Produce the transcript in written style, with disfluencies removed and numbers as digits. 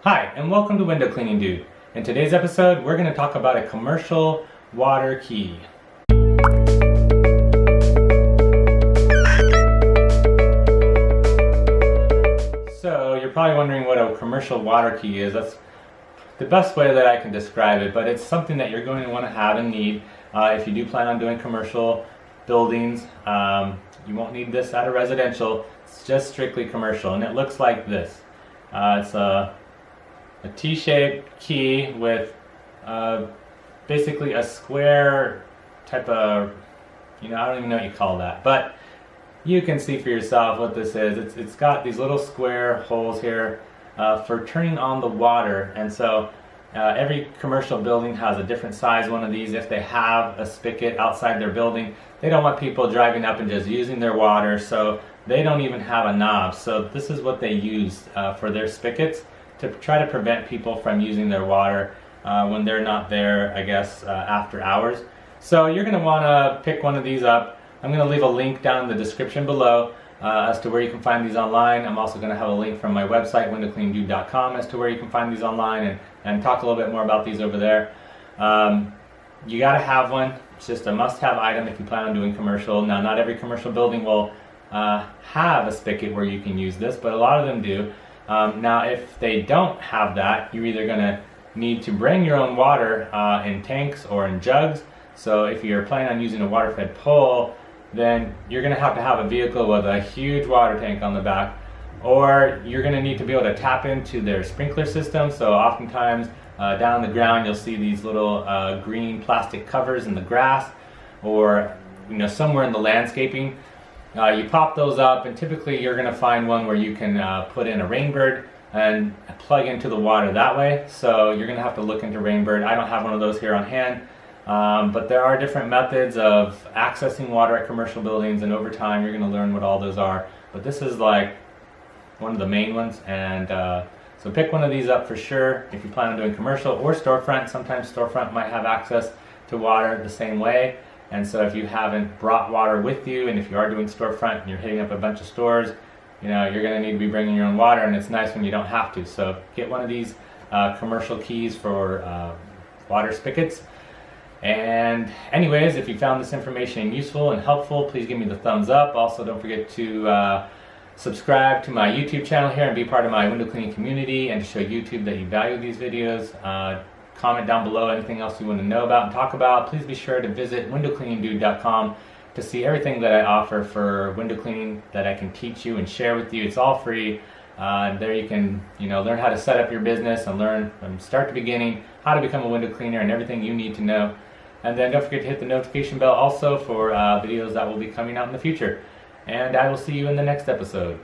Hi, and welcome to Window Cleaning Dude. In today's episode, we're going to talk about a commercial water key. So, you're probably wondering what a commercial water key is. That's the best way that I can describe it, but it's something that you're going to want to have and need if you do plan on doing commercial buildings. You won't need this at a residential. It's just strictly commercial, and it looks like this. It's a T-shaped key with basically a square type of, I don't even know what you call that, but you can see for yourself what this is. It's got these little square holes here for turning on the water, and so every commercial building has a different size one of these. If they have a spigot outside their building, they don't want people driving up and just using their water, so they don't even have a knob. So this is what they use for their spigots, to try to prevent people from using their water when they're not there, I guess, after hours. So you're going to want to pick one of these up. I'm going to leave a link down in the description below as to where you can find these online. I'm also going to have a link from my website, windowcleaningdude.com, as to where you can find these online and talk a little bit more about these over there. You got to have one. It's just a must-have item if you plan on doing commercial. Now, not every commercial building will have a spigot where you can use this, but a lot of them do. Now, if they don't have that, you're either going to need to bring your own water in tanks or in jugs. So if you're planning on using a water-fed pole, then you're going to have a vehicle with a huge water tank on the back, or you're going to need to be able to tap into their sprinkler system. So oftentimes down the ground you'll see these little green plastic covers in the grass, or somewhere in the landscaping. You pop those up, and typically you're going to find one where you can put in a Rainbird and plug into the water that way. So you're going to have to look into Rainbird. I don't have one of those here on hand, but there are different methods of accessing water at commercial buildings, and over time you're going to learn what all those are. But this is like one of the main ones, and so pick one of these up for sure if you plan on doing commercial or storefront. Sometimes storefront might have access to water the same way. And so if you haven't brought water with you, and if you are doing storefront and you're hitting up a bunch of stores, you're going to need to be bringing your own water, and it's nice when you don't have to. So get one of these commercial keys for water spigots. And anyways, if you found this information useful and helpful, please give me the thumbs up. Also, don't forget to subscribe to my YouTube channel here and be part of my window cleaning community, and to show YouTube that you value these videos. Comment down below anything else you want to know about and talk about. Please be sure to visit windowcleaningdude.com to see everything that I offer for window cleaning that I can teach you and share with you. It's all free. There you can learn how to set up your business and learn from start to beginning how to become a window cleaner and everything you need to know. And then don't forget to hit the notification bell also for videos that will be coming out in the future. And I will see you in the next episode.